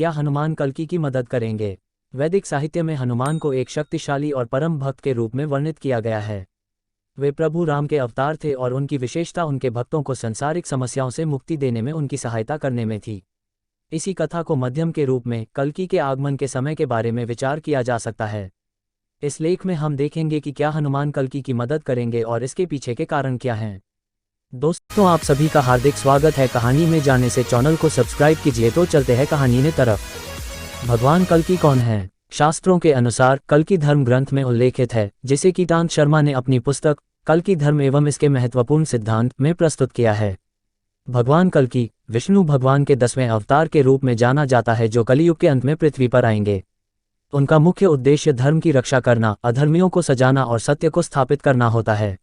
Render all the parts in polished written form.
क्या हनुमान कल्कि की मदद करेंगे? वैदिक साहित्य में हनुमान को एक शक्तिशाली और परम भक्त के रूप में वर्णित किया गया है। वे प्रभु राम के अवतार थे और उनकी विशेषता उनके भक्तों को सांसारिक समस्याओं से मुक्ति देने में उनकी सहायता करने में थी। इसी कथा को मध्यम के रूप में कल्कि के आगमन के समय के बारे में विचार किया जा सकता है। इस लेख में हम देखेंगे कि क्या हनुमान कल्कि की मदद करेंगे और इसके पीछे के कारण क्या हैं। दोस्तों, आप सभी का हार्दिक स्वागत है। कहानी में जाने से चैनल को सब्सक्राइब कीजिए। तो चलते हैं कहानी ने तरफ। भगवान कल्कि कौन है? शास्त्रों के अनुसार कल्कि धर्म ग्रंथ में उल्लेखित है, जिसे कीटांत शर्मा ने अपनी पुस्तक कल्कि धर्म एवं इसके महत्वपूर्ण सिद्धांत में प्रस्तुत किया है। भगवान कल्कि विष्णु भगवान के 10वें अवतार के रूप में जाना जाता है, जो कलियुग के अंत में पृथ्वी पर आएंगे। उनका मुख्य उद्देश्य धर्म की रक्षा करना, अधर्मियों को सजाना और सत्य को स्थापित करना होता है।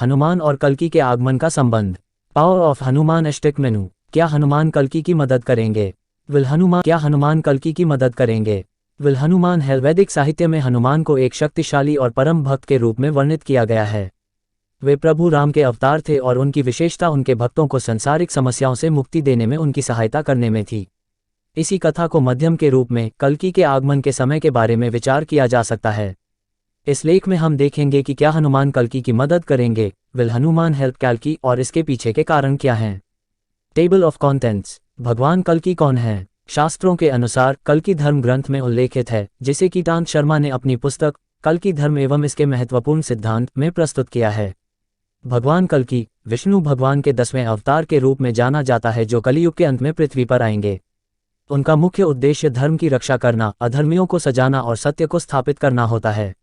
हनुमान और कल्कि के आगमन का संबंध। पावर ऑफ हनुमान एस्टेक मेनू। क्या हनुमान कल्कि की मदद करेंगे? क्या हनुमान कल्कि की मदद करेंगे? Will Hanuman help? वैदिक साहित्य में हनुमान को एक शक्तिशाली और परम भक्त के रूप में वर्णित किया गया है। वे प्रभु राम के अवतार थे और उनकी विशेषता उनके भक्तों को सांसारिक समस्याओं से मुक्ति देने में उनकी सहायता करने में थी। इसी कथा को मध्यम के रूप में कल्कि के आगमन के समय के बारे में विचार किया जा सकता है। इस लेख में हम देखेंगे कि क्या हनुमान कल्कि की मदद करेंगे, विल हनुमान हेल्प कल्कि, और इसके पीछे के कारण क्या हैं। Table of contents. भगवान कल्कि कौन है? शास्त्रों के अनुसार कल्कि धर्म ग्रंथ में उल्लेखित है, जिसे कीटांत शर्मा ने अपनी पुस्तक कल्कि धर्म एवं इसके महत्वपूर्ण सिद्धांत में प्रस्तुत किया है। भगवान कल्कि विष्णु भगवान के 10वें अवतार के रूप में जाना जाता है, जो कलियुग के अंत में पृथ्वी पर आएंगे। उनका मुख्य उद्देश्य धर्म की रक्षा करना, अधर्मियों को सजाना और सत्य को स्थापित करना होता है।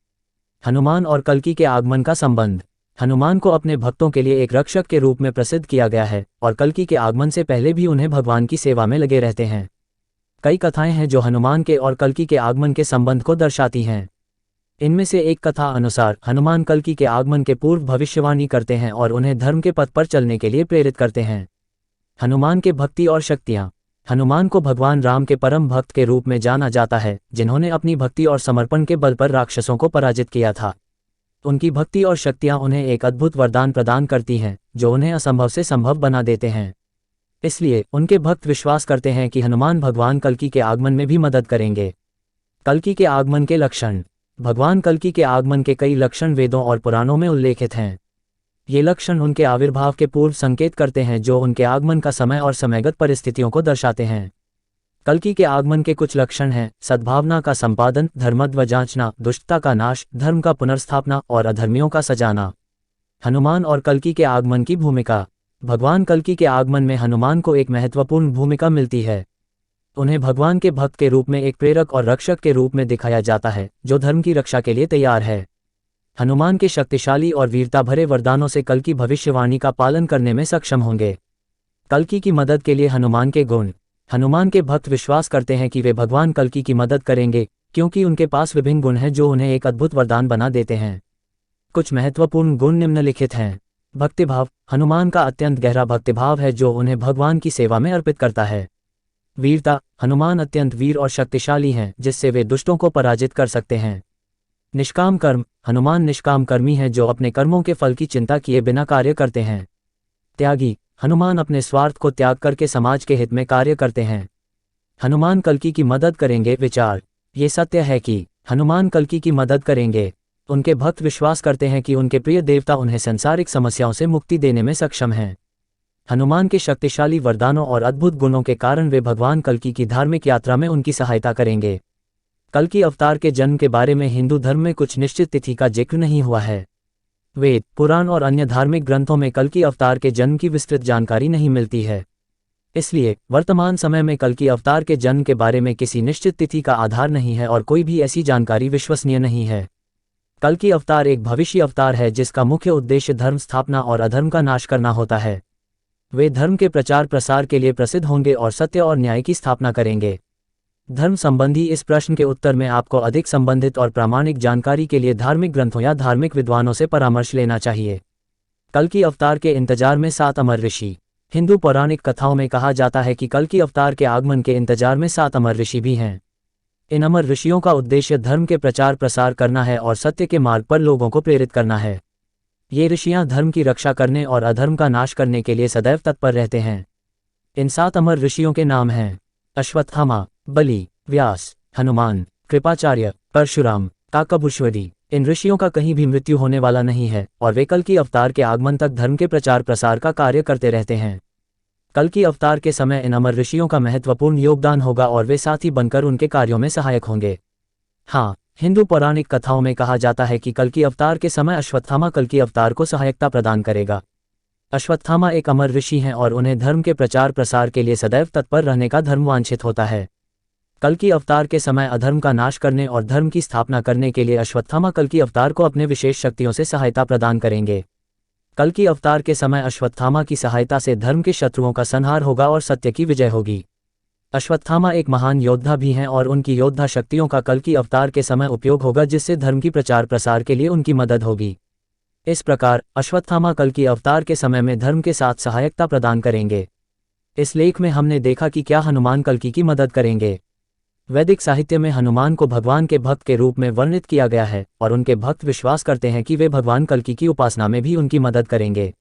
हनुमान और कल्कि के आगमन का संबंध। हनुमान को अपने भक्तों के लिए एक रक्षक के रूप में प्रसिद्ध किया गया है और कल्कि के आगमन से पहले भी उन्हें भगवान की सेवा में लगे रहते हैं। कई कथाएं हैं जो हनुमान के और कल्कि के आगमन के संबंध को दर्शाती हैं। इनमें से एक कथा अनुसार हनुमान कल्कि के आगमन के पूर्व भविष्यवाणी करते हैं और उन्हें धर्म के पथ पर चलने के लिए प्रेरित करते हैं। हनुमान के भक्ति और शक्तियाँ। हनुमान को भगवान राम के परम भक्त के रूप में जाना जाता है, जिन्होंने अपनी भक्ति और समर्पण के बल पर राक्षसों को पराजित किया था। उनकी भक्ति और शक्तियां उन्हें एक अद्भुत वरदान प्रदान करती हैं, जो उन्हें असंभव से संभव बना देते हैं। इसलिए उनके भक्त विश्वास करते हैं कि हनुमान भगवान कल्कि के आगमन में भी मदद करेंगे। कल्कि के आगमन के लक्षण। भगवान कल्कि के आगमन के कई लक्षण वेदों और पुराणों में उल्लेखित हैं। ये लक्षण उनके आविर्भाव के पूर्व संकेत करते हैं, जो उनके आगमन का समय और समयगत परिस्थितियों को दर्शाते हैं। कल्कि के आगमन के कुछ लक्षण हैं: सद्भावना का संपादन, धर्मत्व जांचना, दुष्टता का नाश, धर्म का पुनर्स्थापना और अधर्मियों का सजाना। हनुमान और कल्कि के आगमन की भूमिका। भगवान कल्कि के आगमन में हनुमान को एक महत्वपूर्ण भूमिका मिलती है। उन्हें भगवान के भक्त के रूप में एक प्रेरक और रक्षक के रूप में दिखाया जाता है, जो धर्म की रक्षा के लिए तैयार है। हनुमान के शक्तिशाली और वीरता भरे वरदानों से कल्कि भविष्यवाणी का पालन करने में सक्षम होंगे। कल्कि की मदद के लिए हनुमान के गुण। हनुमान के भक्त विश्वास करते हैं कि वे भगवान कल्कि की मदद करेंगे, क्योंकि उनके पास विभिन्न गुण हैं जो उन्हें एक अद्भुत वरदान बना देते हैं। कुछ महत्वपूर्ण गुण निम्नलिखित हैं। भक्तिभाव। हनुमान का अत्यंत गहरा भक्तिभाव है, जो उन्हें भगवान की सेवा में अर्पित करता है। वीरता। हनुमान अत्यंत वीर और शक्तिशाली हैं, जिससे वे दुष्टों को पराजित कर सकते हैं। निष्काम कर्म। हनुमान निष्काम कर्मी हैं, जो अपने कर्मों के फल की चिंता किए बिना कार्य करते हैं। त्यागी। हनुमान अपने स्वार्थ को त्याग करके समाज के हित में कार्य करते हैं। हनुमान कल्कि की मदद करेंगे। विचार। ये सत्य है कि हनुमान कल्कि की मदद करेंगे। उनके भक्त विश्वास करते हैं कि उनके प्रिय देवता उन्हें सांसारिक समस्याओं से मुक्ति देने में सक्षम हैं। हनुमान के शक्तिशाली वरदानों और अद्भुत गुणों के कारण वे भगवान कल्कि की धार्मिक यात्रा में उनकी सहायता करेंगे। कल्कि अवतार के जन्म के बारे में हिंदू धर्म में कुछ निश्चित तिथि का जिक्र नहीं हुआ है। वेद, पुराण और अन्य धार्मिक ग्रंथों में कल्कि अवतार के जन्म की विस्तृत जानकारी नहीं मिलती है। इसलिए वर्तमान समय में कल्कि अवतार के जन्म के बारे में किसी निश्चित तिथि का आधार नहीं है और कोई भी ऐसी जानकारी विश्वसनीय नहीं है। कल्कि अवतार एक भविष्य अवतार है, जिसका मुख्य उद्देश्य धर्म स्थापना और अधर्म का नाश करना होता है। वे धर्म के प्रचार प्रसार के लिए प्रसिद्ध होंगे और सत्य और न्याय की स्थापना करेंगे। धर्म संबंधी इस प्रश्न के उत्तर में आपको अधिक संबंधित और प्रामाणिक जानकारी के लिए धार्मिक ग्रंथों या धार्मिक विद्वानों से परामर्श लेना चाहिए। कल्कि अवतार के इंतजार में 7 अमर ऋषि। हिंदू पौराणिक कथाओं में कहा जाता है कि कल्कि अवतार के आगमन के इंतजार में 7 अमर ऋषि भी हैं। इन अमर ऋषियों का उद्देश्य धर्म के प्रचार प्रसार करना है और सत्य के मार्ग पर लोगों को प्रेरित करना है। ये ऋषियां धर्म की रक्षा करने और अधर्म का नाश करने के लिए सदैव तत्पर रहते हैं। इन 7 अमर ऋषियों के नाम हैं: अश्वत्थामा, बलि, व्यास, हनुमान, कृपाचार्य, परशुराम, काकभुश्वरी, इन ऋषियों का कहीं भी मृत्यु होने वाला नहीं है और वे कल की अवतार के आगमन तक धर्म के प्रचार प्रसार का कार्य करते रहते हैं। कल की अवतार के समय इन अमर ऋषियों का महत्वपूर्ण योगदान होगा और वे साथी बनकर उनके कार्यों में सहायक होंगे। हाँ, हिंदू पौराणिक कथाओं में कहा जाता है कि कल की अवतार के समय अश्वत्थामा कल की अवतार को सहायता प्रदान करेगा। अश्वत्थामा एक अमर ऋषि हैं और उन्हें धर्म के प्रचार प्रसार के लिए सदैव तत्पर रहने का धर्म वांछित होता है। कल की अवतार के समय अधर्म का नाश करने और धर्म की स्थापना करने के लिए अश्वत्थामा कल की अवतार को अपने विशेष शक्तियों से सहायता प्रदान करेंगे। कल की अवतार के समय अश्वत्थामा की सहायता से धर्म के शत्रुओं का संहार होगा और सत्य की विजय होगी। अश्वत्थामा एक महान योद्धा भी हैं और उनकी योद्धा शक्तियों का कल की अवतार के समय उपयोग होगा जिससे धर्म की प्रचार प्रसार के लिए उनकी मदद होगी। इस प्रकार अश्वत्थामा कल की अवतार के समय में धर्म के साथ सहायता प्रदान करेंगे। इस लेख में हमने देखा कि क्या हनुमान कल्कि की मदद करेंगे। वैदिक साहित्य में हनुमान को भगवान के भक्त के रूप में वर्णित किया गया है और उनके भक्त विश्वास करते हैं कि वे भगवान कल्कि की उपासना में भी उनकी मदद करेंगे।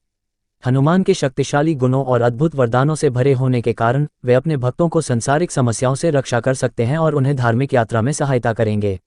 हनुमान के शक्तिशाली गुणों और अद्भुत वरदानों से भरे होने के कारण वे अपने भक्तों को सांसारिक समस्याओं से रक्षा कर सकते हैं और उन्हें धार्मिक यात्रा में सहायता करेंगे।